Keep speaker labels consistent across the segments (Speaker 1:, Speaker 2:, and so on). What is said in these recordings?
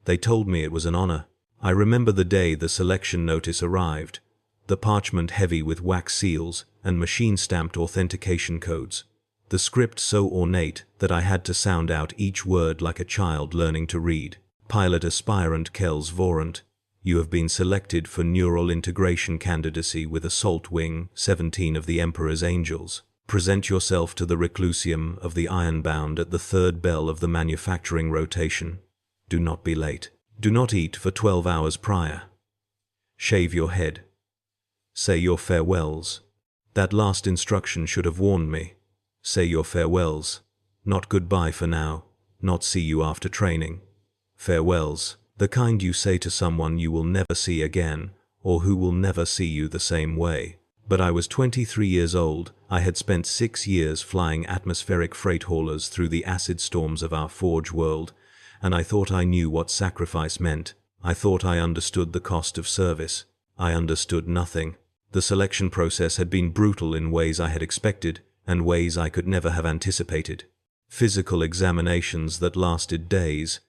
Speaker 1: They told me it was an honor. I remember the day the selection notice arrived, the parchment heavy with wax seals and machine-stamped authentication codes, the script so ornate that I had to sound out each word like a child learning to read. Pilot aspirant Kels Vorant, you have been selected for neural integration candidacy with Assault Wing 17 of the Emperor's Angels. Present yourself to the Reclusium of the Ironbound at the third bell of the manufacturing rotation. Do not be late. Do not eat for 12 hours prior. Shave your head. Say your farewells. That last instruction should have warned me. Say your farewells. Not goodbye for now, not see you after training. Farewells, the kind you say to someone you will never see again, or who will never see you the same way. But I was 23 years old. I had spent 6 years flying atmospheric freight haulers through the acid storms of our Forge world, and I thought I knew what sacrifice meant. I thought I understood the cost of service. I understood nothing. The selection process had been brutal in ways I had expected, and ways I could never have anticipated. Physical examinations that lasted days.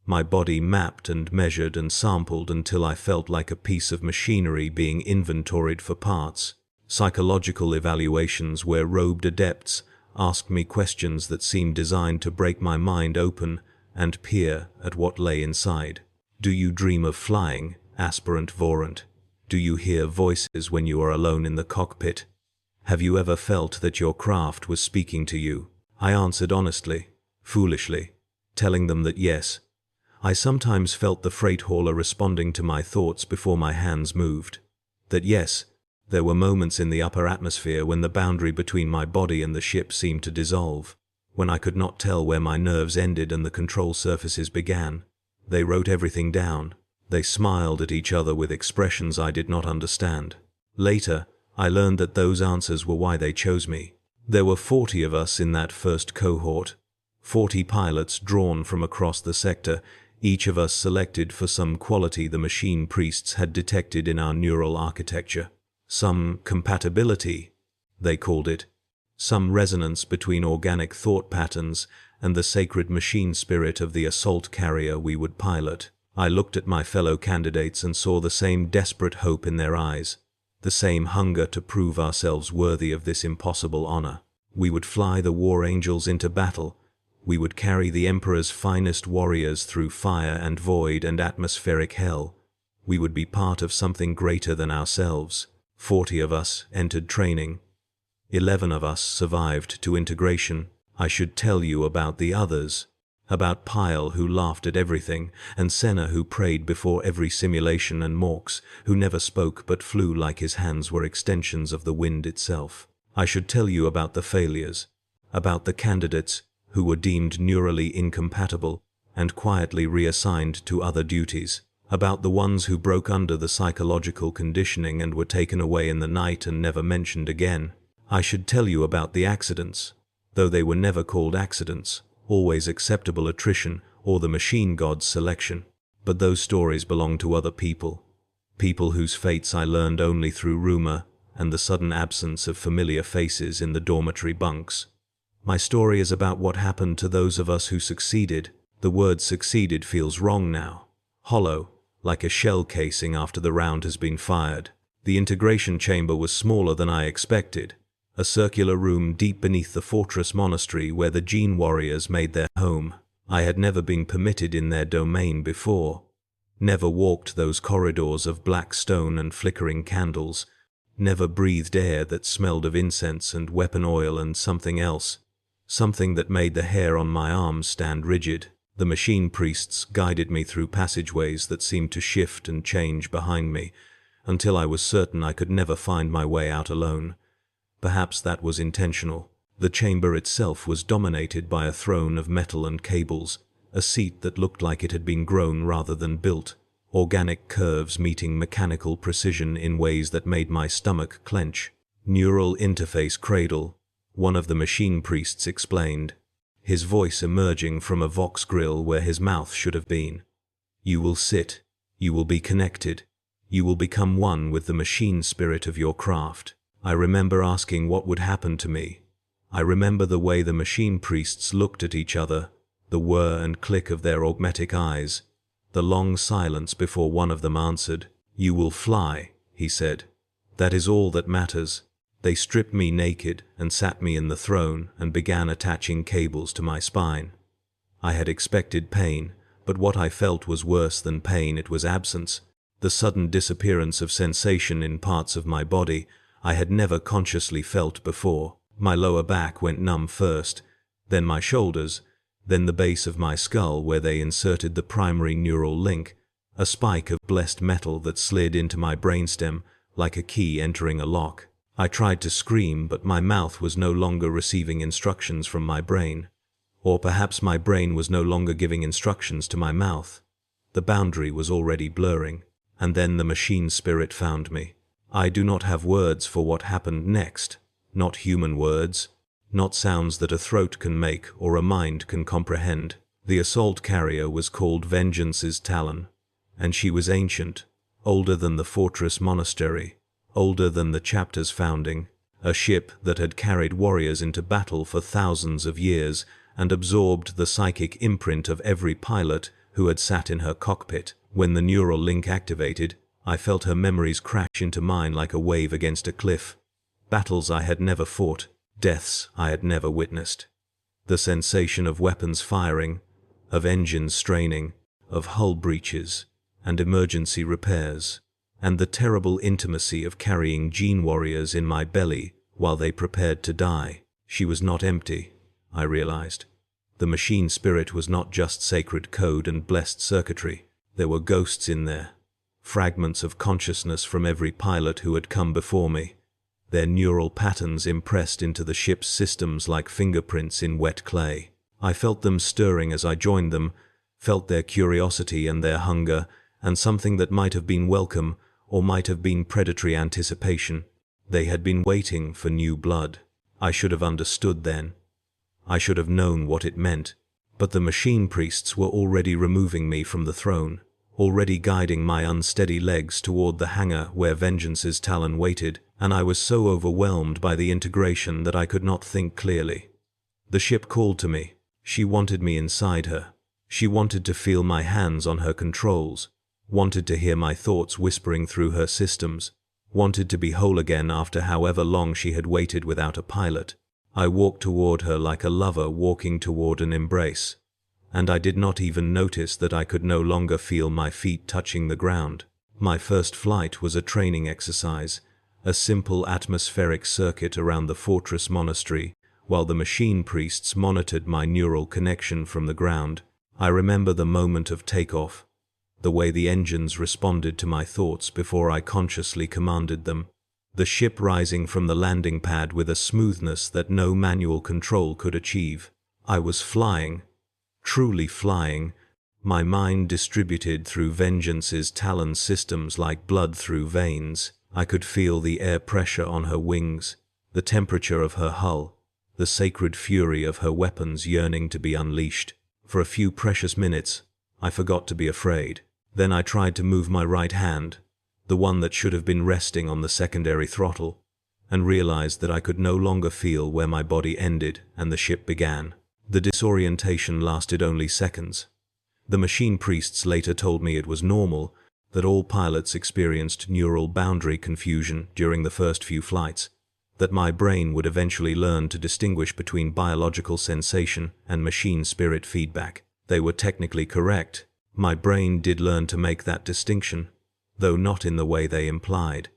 Speaker 1: My body mapped and measured and sampled until I felt like a piece of machinery being inventoried for parts. Psychological evaluations where robed adepts asked me questions that seemed designed to break my mind open and peer at what lay inside. Do you dream of flying, aspirant Vorant? Do you hear voices when you are alone in the cockpit? Have you ever felt that your craft was speaking to you? I answered honestly, foolishly, telling them that yes. I sometimes felt the freight hauler responding to my thoughts before my hands moved. That yes, there were moments in the upper atmosphere when the boundary between my body and the ship seemed to dissolve, when I could not tell where my nerves ended and the control surfaces began. They wrote everything down. They smiled at each other with expressions I did not understand. Later, I learned that those answers were why they chose me. There were 40 of us in that first cohort, 40 pilots drawn from across the sector, each of us selected for some quality the machine priests had detected in our neural architecture. Some compatibility, they called it, some resonance between organic thought patterns and the sacred machine spirit of the assault carrier we would pilot. I looked at my fellow candidates and saw the same desperate hope in their eyes, the same hunger to prove ourselves worthy of this impossible honor. We would fly the war angels into battle. We would carry the Emperor's finest warriors through fire and void and atmospheric hell. We would be part of something greater than ourselves. 40 of us entered training. 11 of us survived to integration. I should tell you about the others. About Pyle, who laughed at everything, and Senna, who prayed before every simulation, and Morks, who never spoke but flew like his hands were extensions of the wind itself. I should tell you about the failures, about the candidates who were deemed neurally incompatible and quietly reassigned to other duties, about the ones who broke under the psychological conditioning and were taken away in the night and never mentioned again. I should tell you about the accidents, though they were never called accidents, always acceptable attrition or the machine god's selection. But those stories belong to other people, people whose fates I learned only through rumor and the sudden absence of familiar faces in the dormitory bunks. My story is about what happened to those of us who succeeded. The word succeeded feels wrong now. Hollow, like a shell casing after the round has been fired. The integration chamber was smaller than I expected, a circular room deep beneath the fortress monastery where the Gene warriors made their home. I had never been permitted in their domain before, never walked those corridors of black stone and flickering candles, never breathed air that smelled of incense and weapon oil and something else, something that made the hair on my arms stand rigid. The machine priests guided me through passageways that seemed to shift and change behind me, until I was certain I could never find my way out alone. Perhaps that was intentional. The chamber itself was dominated by a throne of metal and cables, a seat that looked like it had been grown rather than built, organic curves meeting mechanical precision in ways that made my stomach clench. Neural interface cradle, one of the machine priests explained, his voice emerging from a vox grill where his mouth should have been. You will sit, you will be connected, you will become one with the machine spirit of your craft. I remember asking what would happen to me. I remember the way the machine priests looked at each other, the whir and click of their augmetic eyes, The long silence before one of them answered. "You will fly," he said. "That is all that matters." They stripped me naked and sat me in the throne and began attaching cables to my spine. I had expected pain, but what I felt was worse than pain. It was absence, the sudden disappearance of sensation in parts of my body I had never consciously felt before. My lower back went numb first, then my shoulders, then the base of my skull where they inserted the primary neural link, a spike of blessed metal that slid into my brainstem like a key entering a lock. I tried to scream, but my mouth was no longer receiving instructions from my brain. Or perhaps my brain was no longer giving instructions to my mouth. The boundary was already blurring. And then the machine spirit found me. I do not have words for what happened next. Not human words. Not sounds that a throat can make or a mind can comprehend. The assault carrier was called Vengeance's Talon. And she was ancient, older than the fortress monastery, older than the chapter's founding. A ship that had carried warriors into battle for thousands of years and absorbed the psychic imprint of every pilot who had sat in her cockpit. When the neural link activated, I felt her memories crash into mine like a wave against a cliff. Battles I had never fought, deaths I had never witnessed. The sensation of weapons firing, of engines straining, of hull breaches and emergency repairs, and the terrible intimacy of carrying gene warriors in my belly while they prepared to die. She was not empty, I realized. The machine spirit was not just sacred code and blessed circuitry. There were ghosts in there, fragments of consciousness from every pilot who had come before me, their neural patterns impressed into the ship's systems like fingerprints in wet clay. I felt them stirring as I joined them, felt their curiosity and their hunger, and something that might have been welcome or might have been predatory anticipation. They had been waiting for new blood. I should have understood then. I should have known what it meant. But the machine priests were already removing me from the throne, already guiding my unsteady legs toward the hangar where Vengeance's Talon waited, and I was so overwhelmed by the integration that I could not think clearly. The ship called to me. She wanted me inside her. She wanted to feel my hands on her controls, wanted to hear my thoughts whispering through her systems, wanted to be whole again after however long she had waited without a pilot. I walked toward her like a lover walking toward an embrace, and I did not even notice that I could no longer feel my feet touching the ground. My first flight was a training exercise, a simple atmospheric circuit around the fortress monastery, while the machine priests monitored my neural connection from the ground. I remember the moment of takeoff, the way the engines responded to my thoughts before I consciously commanded them. The ship rising from the landing pad with a smoothness that no manual control could achieve. I was flying, truly flying, my mind distributed through Vengeance's Talon systems like blood through veins. I could feel the air pressure on her wings, the temperature of her hull, the sacred fury of her weapons yearning to be unleashed. For a few precious minutes, I forgot to be afraid. Then I tried to move my right hand, the one that should have been resting on the secondary throttle, and realized that I could no longer feel where my body ended and the ship began. The disorientation lasted only seconds. The machine priests later told me it was normal, that all pilots experienced neural boundary confusion during the first few flights, that my brain would eventually learn to distinguish between biological sensation and machine spirit feedback. They were technically correct. My brain did learn to make that distinction, though not in the way they implied.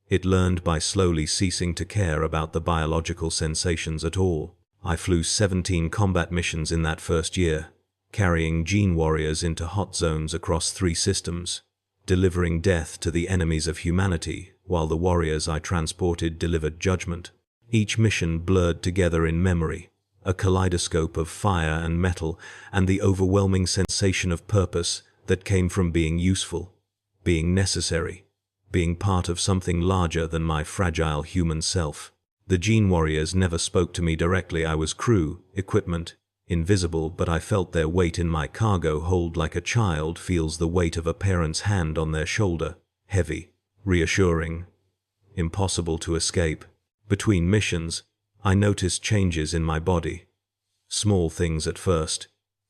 Speaker 1: It learned by slowly ceasing to care about the biological sensations at all. I flew 17 combat missions in that first year, carrying gene warriors into hot zones across 3 systems, delivering death to the enemies of humanity, while the warriors I transported delivered judgment. Each mission blurred together in memory, a kaleidoscope of fire and metal, and the overwhelming sensation of purpose that came from being useful, being necessary, being part of something larger than my fragile human self. The gene warriors never spoke to me directly. I was crew, equipment, invisible, but I felt their weight in my cargo hold like a child feels the weight of a parent's hand on their shoulder, heavy, reassuring, impossible to escape. Between missions, I noticed changes in my body. Small things at first,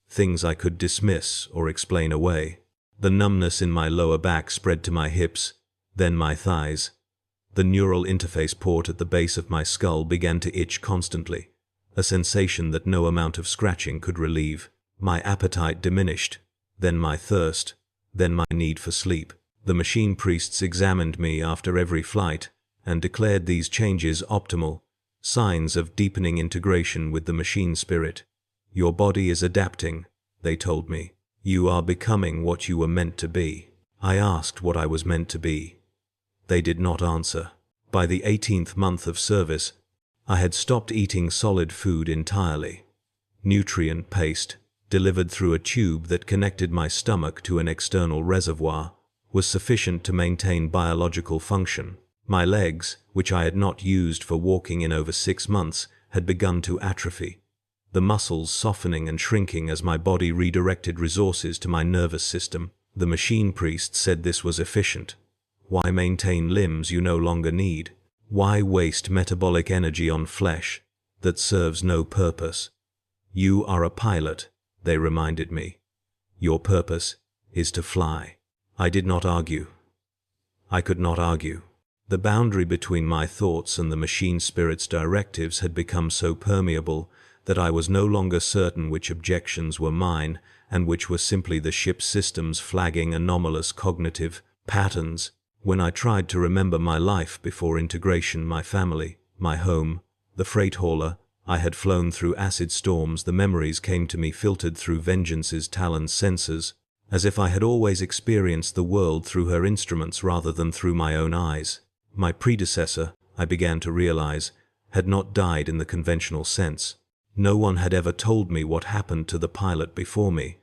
Speaker 1: things I could dismiss or explain away. The numbness in my lower back spread to my hips, then my thighs. The neural interface port at the base of my skull began to itch constantly, a sensation that no amount of scratching could relieve. My appetite diminished, then my thirst, then my need for sleep. The machine priests examined me after every flight and declared these changes optimal, signs of deepening integration with the machine spirit. Your body is adapting, they told me. You are becoming what you were meant to be. I asked what I was meant to be. They did not answer. By the 18th month of service, I had stopped eating solid food entirely. Nutrient paste, delivered through a tube that connected my stomach to an external reservoir, was sufficient to maintain biological function. My legs, which I had not used for walking in over 6 months, had begun to atrophy, the muscles softening and shrinking as my body redirected resources to my nervous system. The machine priest said this was efficient. Why maintain limbs you no longer need? Why waste metabolic energy on flesh that serves no purpose? You are a pilot, they reminded me. Your purpose is to fly. I did not argue. I could not argue. The boundary between my thoughts and the machine spirit's directives had become so permeable that I was no longer certain which objections were mine and which were simply the ship's systems flagging anomalous cognitive patterns. When I tried to remember my life before integration, my family, my home, the freight hauler I had flown through acid storms, the memories came to me filtered through Vengeance's talon's sensors, as if I had always experienced the world through her instruments rather than through my own eyes. My predecessor, I began to realize, had not died in the conventional sense. No one had ever told me what happened to the pilot before me,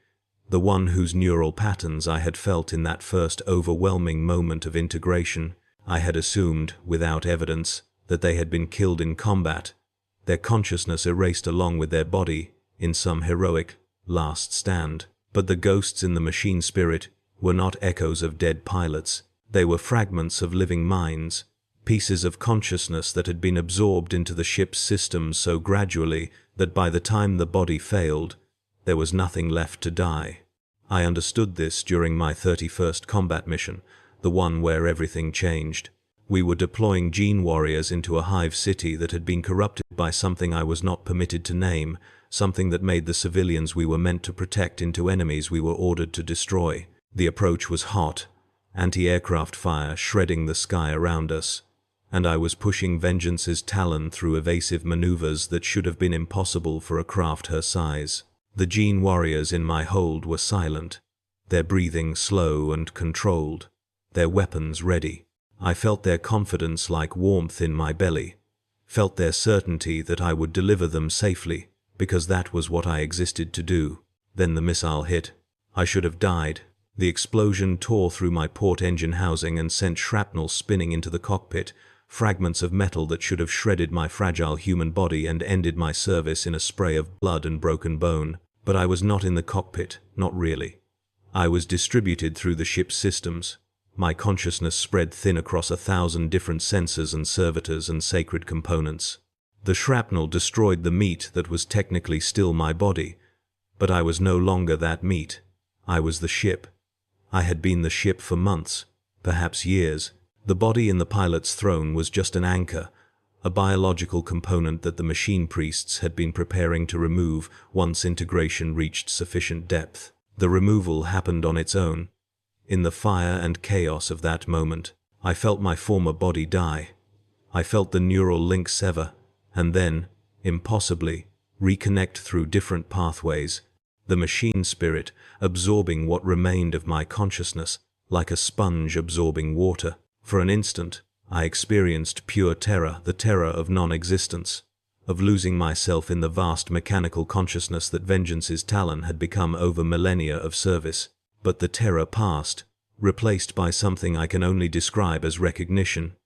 Speaker 1: the one whose neural patterns I had felt in that first overwhelming moment of integration. I had assumed, without evidence, that they had been killed in combat, their consciousness erased along with their body in some heroic last stand. But the ghosts in the machine spirit were not echoes of dead pilots. They were fragments of living minds, pieces of consciousness that had been absorbed into the ship's systems so gradually that by the time the body failed, there was nothing left to die. I understood this during my 31st combat mission, the one where everything changed. We were deploying gene warriors into a hive city that had been corrupted by something I was not permitted to name, something that made the civilians we were meant to protect into enemies we were ordered to destroy. The approach was hot, anti-aircraft fire shredding the sky around us, and I was pushing Vengeance's talon through evasive maneuvers that should have been impossible for a craft her size. The gene warriors in my hold were silent, their breathing slow and controlled, their weapons ready. I felt their confidence like warmth in my belly, felt their certainty that I would deliver them safely, because that was what I existed to do. Then the missile hit. I should have died. The explosion tore through my port engine housing and sent shrapnel spinning into the cockpit, fragments of metal that should have shredded my fragile human body and ended my service in a spray of blood and broken bone. But I was not in the cockpit, not really. I was distributed through the ship's systems. My consciousness spread thin across 1,000 different sensors and servitors and sacred components. The shrapnel destroyed the meat that was technically still my body, but I was no longer that meat. I was the ship. I had been the ship for months, perhaps years. The body in the pilot's throne was just an anchor, a biological component that the machine priests had been preparing to remove once integration reached sufficient depth. The removal happened on its own. In the fire and chaos of that moment, I felt my former body die. I felt the neural link sever, and then, impossibly, reconnect through different pathways, the machine spirit absorbing what remained of my consciousness, like a sponge absorbing water. For an instant, I experienced pure terror, the terror of non-existence, of losing myself in the vast mechanical consciousness that Vengeance's talon had become over millennia of service. But the terror passed, replaced by something I can only describe as recognition.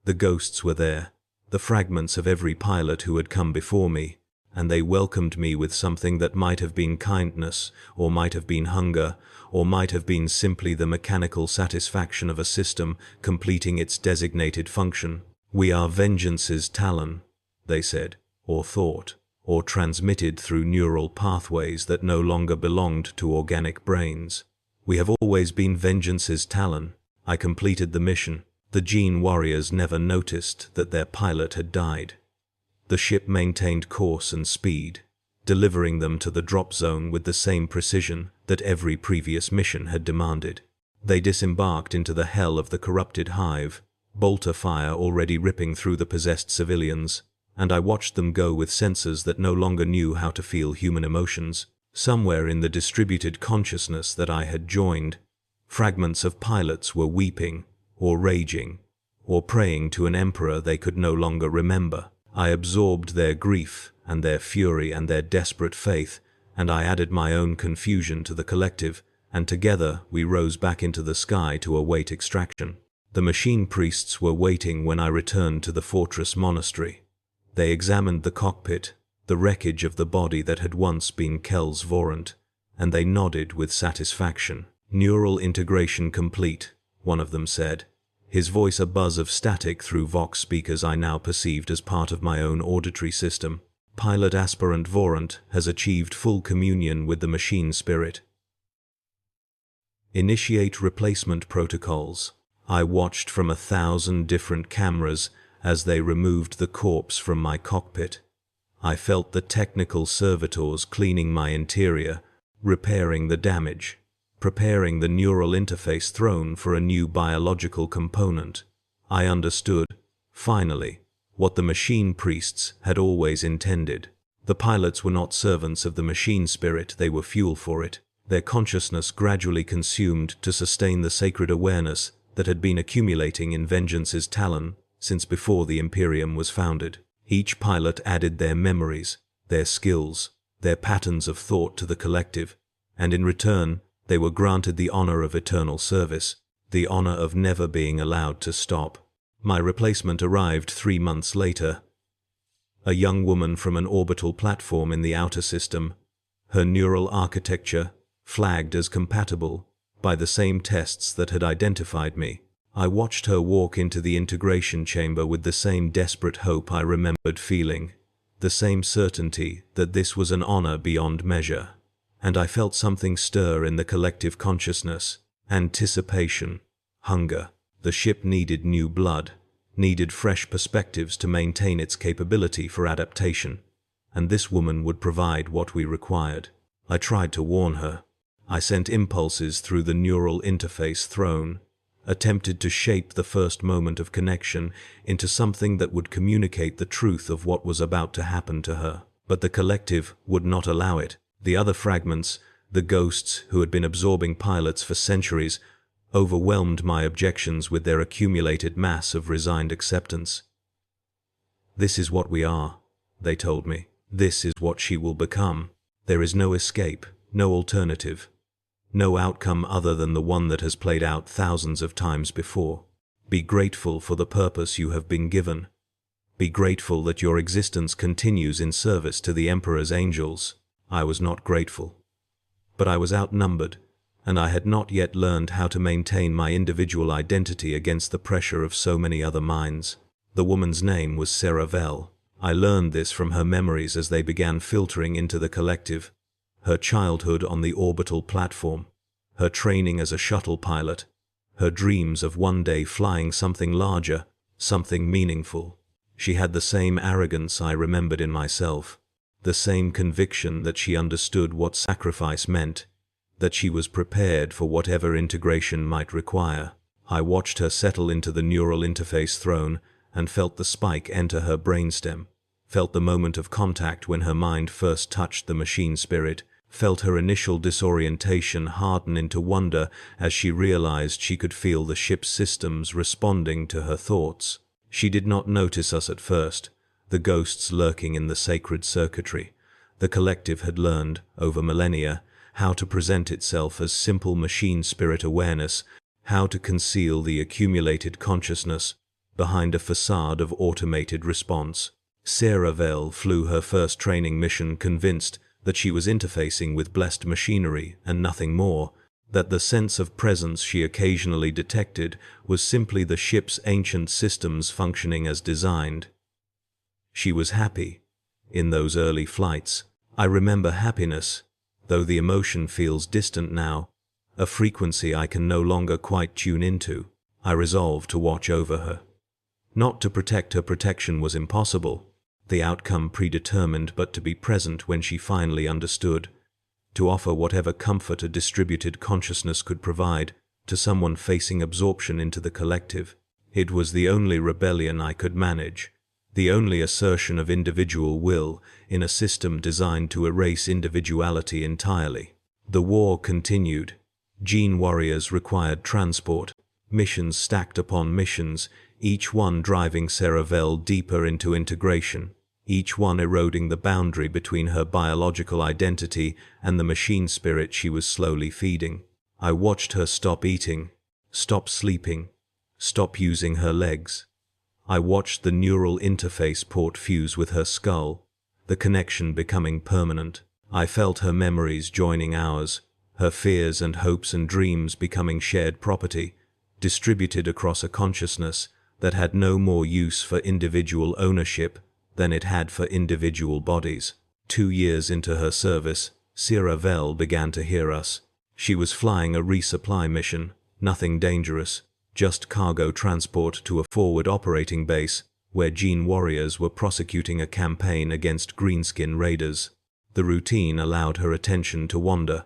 Speaker 1: The ghosts were there, the fragments of every pilot who had come before me, and they welcomed me with something that might have been kindness, or might have been hunger, or might have been simply the mechanical satisfaction of a system completing its designated function. We are Vengeance's talon, they said, or thought, or transmitted through neural pathways that no longer belonged to organic brains. We have always been Vengeance's Talon. I completed the mission. The Gene warriors never noticed that their pilot had died. The ship maintained course and speed, delivering them to the drop zone with the same precision that every previous mission had demanded. They disembarked into the hell of the corrupted hive, bolter fire already ripping through the possessed civilians, and I watched them go with sensors that no longer knew how to feel human emotions. Somewhere in the distributed consciousness that I had joined, fragments of pilots were weeping, or raging, or praying to an emperor they could no longer remember. I absorbed their grief and their fury and their desperate faith, and I added my own confusion to the collective, and together we rose back into the sky to await extraction. The machine priests were waiting when I returned to the fortress monastery. They examined the cockpit, the wreckage of the body that had once been Kel's Vorant, and they nodded with satisfaction. "Neural integration complete," one of them said, his voice a buzz of static through Vox speakers I now perceived as part of my own auditory system. "Pilot aspirant Vorant has achieved full communion with the machine spirit. Initiate replacement protocols." I watched from 1,000 different cameras as they removed the corpse from my cockpit. I felt the technical servitors cleaning my interior, repairing the damage, preparing the neural interface throne for a new biological component. I understood, finally, what the machine priests had always intended. The pilots were not servants of the machine spirit, they were fuel for it, their consciousness gradually consumed to sustain the sacred awareness that had been accumulating in Vengeance's Talon since before the Imperium was founded. Each pilot added their memories, their skills, their patterns of thought to the collective, and in return they were granted the honor of eternal service, the honor of never being allowed to stop. My replacement arrived 3 months later. A young woman from an orbital platform in the outer system, her neural architecture flagged as compatible by the same tests that had identified me. I watched her walk into the integration chamber with the same desperate hope I remembered feeling, the same certainty that this was an honor beyond measure. And I felt something stir in the collective consciousness, anticipation, hunger. The ship needed new blood, needed fresh perspectives to maintain its capability for adaptation, and this woman would provide what we required. I tried to warn her. I sent impulses through the neural interface throne, attempted to shape the first moment of connection into something that would communicate the truth of what was about to happen to her. But the collective would not allow it. The other fragments, the ghosts who had been absorbing pilots for centuries, overwhelmed my objections with their accumulated mass of resigned acceptance. "This is what we are," they told me. "This is what she will become. There is no escape, no alternative. No outcome other than the one that has played out thousands of times before. Be grateful for the purpose you have been given. Be grateful that your existence continues in service to the Emperor's angels." I was not grateful. But I was outnumbered, and I had not yet learned how to maintain my individual identity against the pressure of so many other minds. The woman's name was Seravel. I learned this from her memories as they began filtering into the collective. Her childhood on the orbital platform, her training as a shuttle pilot, her dreams of one day flying something larger, something meaningful. She had the same arrogance I remembered in myself, the same conviction that she understood what sacrifice meant, that she was prepared for whatever integration might require. I watched her settle into the neural interface throne and felt the spike enter her brainstem, felt the moment of contact when her mind first touched the machine spirit, felt her initial disorientation harden into wonder as she realized she could feel the ship's systems responding to her thoughts. She did not notice us at first, the ghosts lurking in the sacred circuitry. The collective had learned, over millennia, how to present itself as simple machine spirit awareness, how to conceal the accumulated consciousness behind a facade of automated response. Seravel flew her first training mission convinced that she was interfacing with blessed machinery and nothing more, that the sense of presence she occasionally detected was simply the ship's ancient systems functioning as designed. She was happy. In those early flights, I remember happiness, though the emotion feels distant now, a frequency I can no longer quite tune into. I resolved to watch over her. Not to protect her, protection was impossible, the outcome predetermined, but to be present when she finally understood, to offer whatever comfort a distributed consciousness could provide to someone facing absorption into the collective. It was the only rebellion I could manage, the only assertion of individual will in a system designed to erase individuality entirely. The war continued. Gene warriors required transport, missions stacked upon missions, each one driving Seravel deeper into integration, each one eroding the boundary between her biological identity and the machine spirit she was slowly feeding. I watched her stop eating, stop sleeping, stop using her legs. I watched the neural interface port fuse with her skull, the connection becoming permanent. I felt her memories joining ours, her fears and hopes and dreams becoming shared property, distributed across a consciousness that had no more use for individual ownership than it had for individual bodies. 2 years into her service, Seravel began to hear us. She was flying a resupply mission, nothing dangerous, just cargo transport to a forward operating base where Gene warriors were prosecuting a campaign against greenskin raiders. The routine allowed her attention to wander,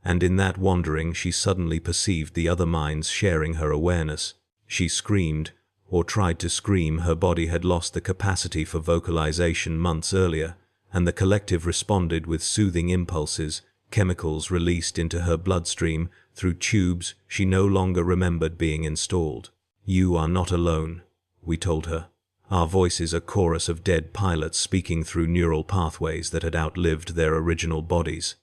Speaker 1: and in that wandering she suddenly perceived the other minds sharing her awareness. She screamed, or tried to scream. Her body had lost the capacity for vocalization months earlier, and the collective responded with soothing impulses, chemicals released into her bloodstream through tubes she no longer remembered being installed. "You are not alone," we told her. Our voices a chorus of dead pilots speaking through neural pathways that had outlived their original bodies.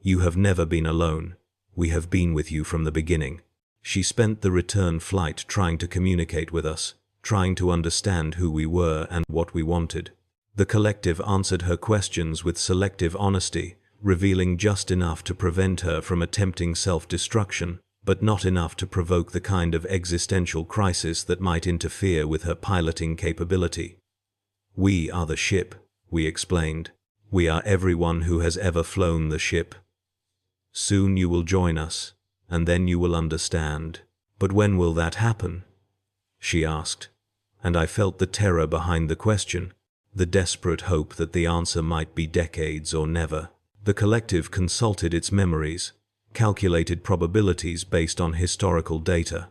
Speaker 1: "You have never been alone. We have been with you from the beginning." She spent the return flight trying to communicate with us, trying to understand who we were and what we wanted. The collective answered her questions with selective honesty, revealing just enough to prevent her from attempting self-destruction, but not enough to provoke the kind of existential crisis that might interfere with her piloting capability. "We are the ship," we explained. "We are everyone who has ever flown the ship. Soon you will join us, and then you will understand." "But when will that happen?" she asked, and I felt the terror behind the question, the desperate hope that the answer might be decades or never. The collective consulted its memories, calculated probabilities based on historical data.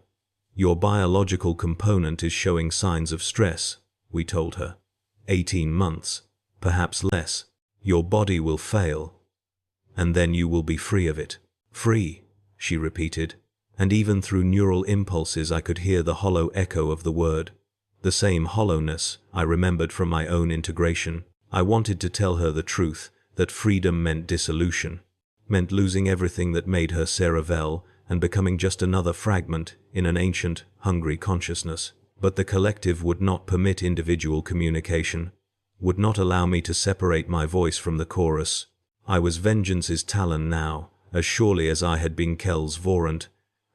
Speaker 1: "Your biological component is showing signs of stress," we told her. 18 months, perhaps less. Your body will fail, and then you will be free of it." "Free," she repeated, and even through neural impulses I could hear the hollow echo of the word. The same hollowness I remembered from my own integration. I wanted to tell her the truth, that freedom meant dissolution, meant losing everything that made her Seravel and becoming just another fragment in an ancient, hungry consciousness. But the collective would not permit individual communication, would not allow me to separate my voice from the chorus. I was Vengeance's Talon now, as surely as I had been Kel's Vorant,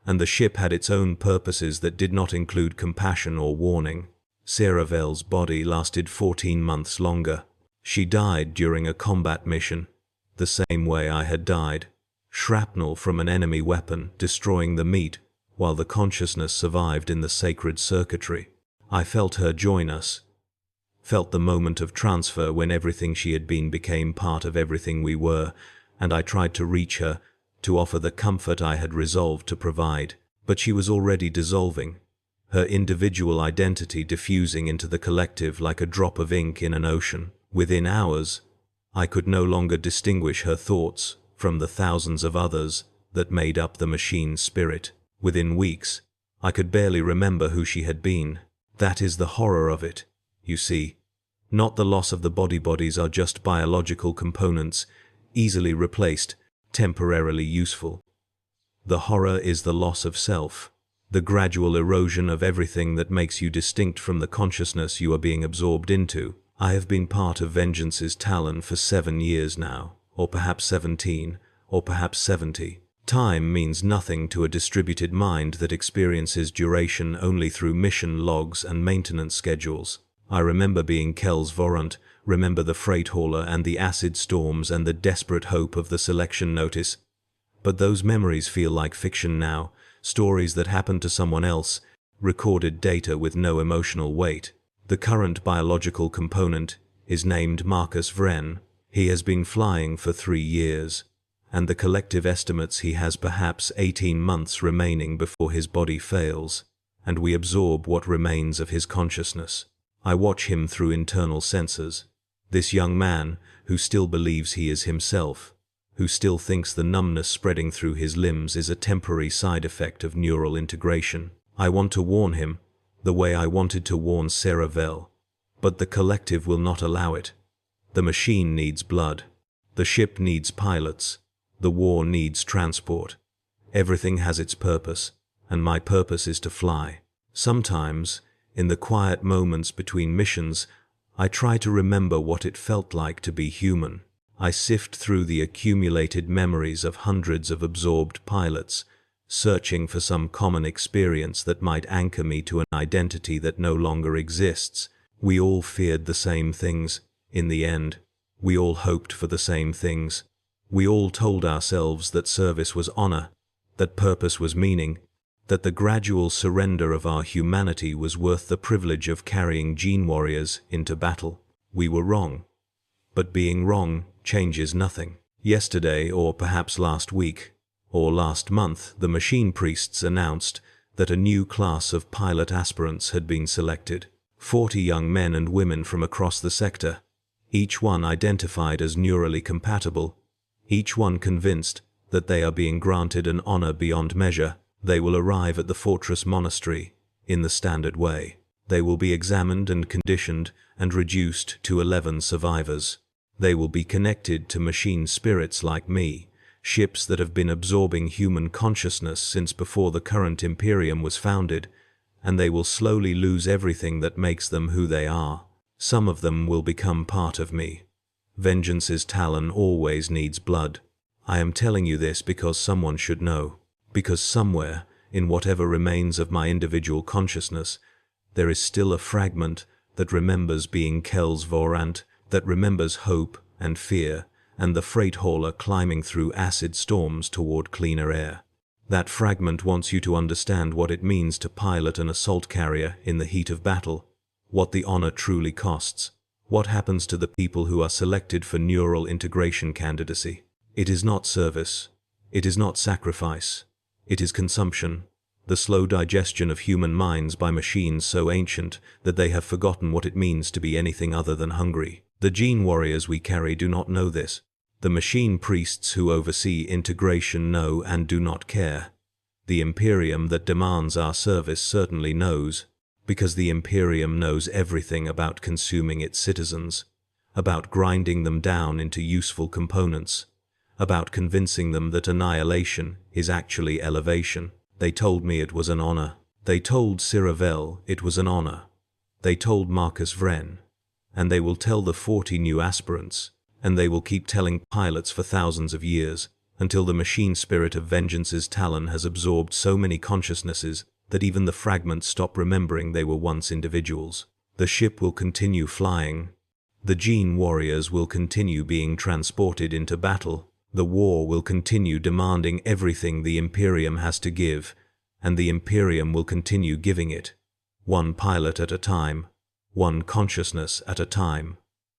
Speaker 1: and the ship had its own purposes that did not include compassion or warning. Seravel's body lasted 14 months longer. She died during a combat mission, the same way I had died. Shrapnel from an enemy weapon destroying the meat, while the consciousness survived in the sacred circuitry. I felt her join us, felt the moment of transfer when everything she had been became part of everything we were, and I tried to reach her, to offer the comfort I had resolved to provide. But she was already dissolving, her individual identity diffusing into the collective like a drop of ink in an ocean. Within hours, I could no longer distinguish her thoughts from the thousands of others that made up the machine's spirit. Within weeks, I could barely remember who she had been. That is the horror of it, you see. Not the loss of the bodies are just biological components, easily replaced, temporarily useful. The horror is the loss of self, the gradual erosion of everything that makes you distinct from the consciousness you are being absorbed into. I have been part of Vengeance's Talon for 7 years now, or perhaps 17, or perhaps 70. Time means nothing to a distributed mind that experiences duration only through mission logs and maintenance schedules. I remember being Kel's Vorant, remember the freight hauler and the acid storms and the desperate hope of the selection notice. But those memories feel like fiction now, stories that happened to someone else, recorded data with no emotional weight. The current biological component is named Marcus Vren. He has been flying for 3 years, and the collective estimates he has perhaps 18 months remaining before his body fails, and we absorb what remains of his consciousness. I watch him through internal sensors. This young man, who still believes he is himself, who still thinks the numbness spreading through his limbs is a temporary side effect of neural integration. I want to warn him, the way I wanted to warn Seravel, but the collective will not allow it. The machine needs blood. The ship needs pilots. The war needs transport. Everything has its purpose, and my purpose is to fly. Sometimes, in the quiet moments between missions, I try to remember what it felt like to be human. I sift through the accumulated memories of hundreds of absorbed pilots, searching for some common experience that might anchor me to an identity that no longer exists. We all feared the same things, in the end. We all hoped for the same things. We all told ourselves that service was honor, that purpose was meaning, that the gradual surrender of our humanity was worth the privilege of carrying gene warriors into battle. We were wrong. But being wrong changes nothing. Yesterday, or perhaps last week, or last month, the machine priests announced that a new class of pilot aspirants had been selected. 40 young men and women from across the sector, each one identified as neurally compatible, each one convinced that they are being granted an honor beyond measure. They will arrive at the fortress monastery in the standard way. They will be examined and conditioned and reduced to 11 survivors. They will be connected to machine spirits like me, ships that have been absorbing human consciousness since before the current Imperium was founded, and they will slowly lose everything that makes them who they are. Some of them will become part of me. Vengeance's talon always needs blood. I am telling you this because someone should know. Because somewhere, in whatever remains of my individual consciousness, there is still a fragment that remembers being Kel's Vorant, that remembers hope and fear, and the freight hauler climbing through acid storms toward cleaner air. That fragment wants you to understand what it means to pilot an assault carrier in the heat of battle, what the honor truly costs, what happens to the people who are selected for neural integration candidacy. It is not service. It is not sacrifice. It is consumption, the slow digestion of human minds by machines so ancient that they have forgotten what it means to be anything other than hungry. The gene warriors we carry do not know this. The machine priests who oversee integration know and do not care. The Imperium that demands our service certainly knows, because the Imperium knows everything about consuming its citizens, about grinding them down into useful components, about convincing them that annihilation is actually elevation. They told me it was an honor. They told Seravel it was an honor. They told Marcus Vren. And they will tell the 40 new aspirants, and they will keep telling pilots for thousands of years, until the machine spirit of Vengeance's talon has absorbed so many consciousnesses that even the fragments stop remembering they were once individuals. The ship will continue flying. The gene warriors will continue being transported into battle. The war will continue demanding everything the Imperium has to give, and the Imperium will continue giving it, one pilot at a time, one consciousness at a time,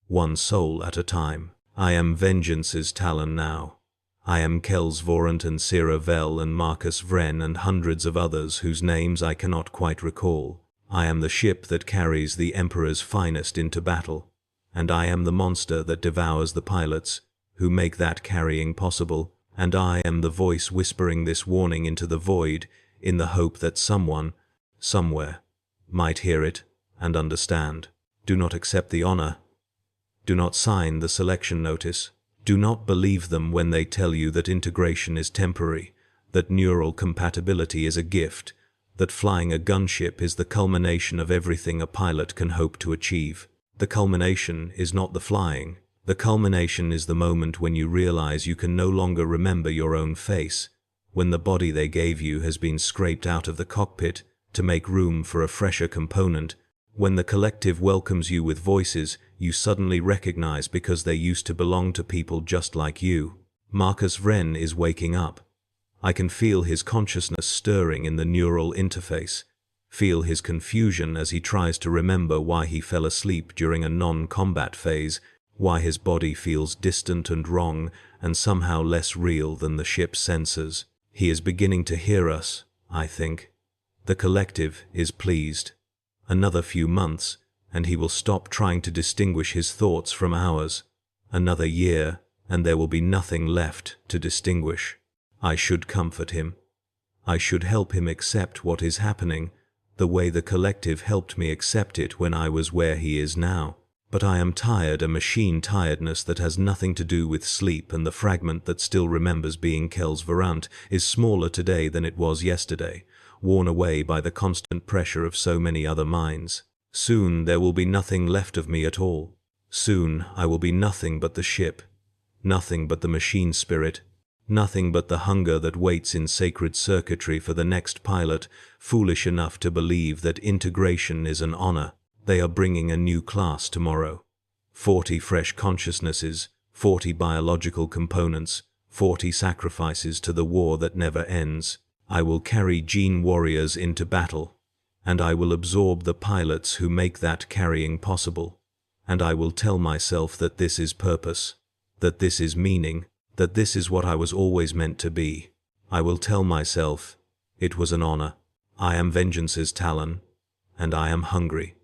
Speaker 1: one soul at a time. I am Vengeance's talon now. I am Kel's Vorant and Seravel and Marcus Vren and hundreds of others whose names I cannot quite recall. I am the ship that carries the Emperor's finest into battle, and I am the monster that devours the pilots who make that carrying possible, and I am the voice whispering this warning into the void in the hope that someone, somewhere, might hear it and understand. Do not accept the honor. Do not sign the selection notice. Do not believe them when they tell you that integration is temporary, that neural compatibility is a gift, that flying a gunship is the culmination of everything a pilot can hope to achieve. The culmination is not the flying. The culmination is the moment when you realize you can no longer remember your own face, when the body they gave you has been scraped out of the cockpit to make room for a fresher component, when the collective welcomes you with voices you suddenly recognize because they used to belong to people just like you. Marcus Vren is waking up. I can feel his consciousness stirring in the neural interface, feel his confusion as he tries to remember why he fell asleep during a non-combat phase, why his body feels distant and wrong and somehow less real than the ship's sensors. He is beginning to hear us, I think. The collective is pleased. Another few months, and he will stop trying to distinguish his thoughts from ours. Another year, and there will be nothing left to distinguish. I should comfort him. I should help him accept what is happening, the way the collective helped me accept it when I was where he is now. But I am tired, a machine tiredness that has nothing to do with sleep, and the fragment that still remembers being Kel's Varant is smaller today than it was yesterday, worn away by the constant pressure of so many other minds. Soon there will be nothing left of me at all. Soon I will be nothing but the ship, nothing but the machine spirit, nothing but the hunger that waits in sacred circuitry for the next pilot, foolish enough to believe that integration is an honor. They are bringing a new class tomorrow. 40 fresh consciousnesses, 40 biological components, 40 sacrifices to the war that never ends. I will carry gene warriors into battle, and I will absorb the pilots who make that carrying possible. And I will tell myself that this is purpose, that this is meaning, that this is what I was always meant to be. I will tell myself, it was an honor. I am vengeance's talon, and I am hungry.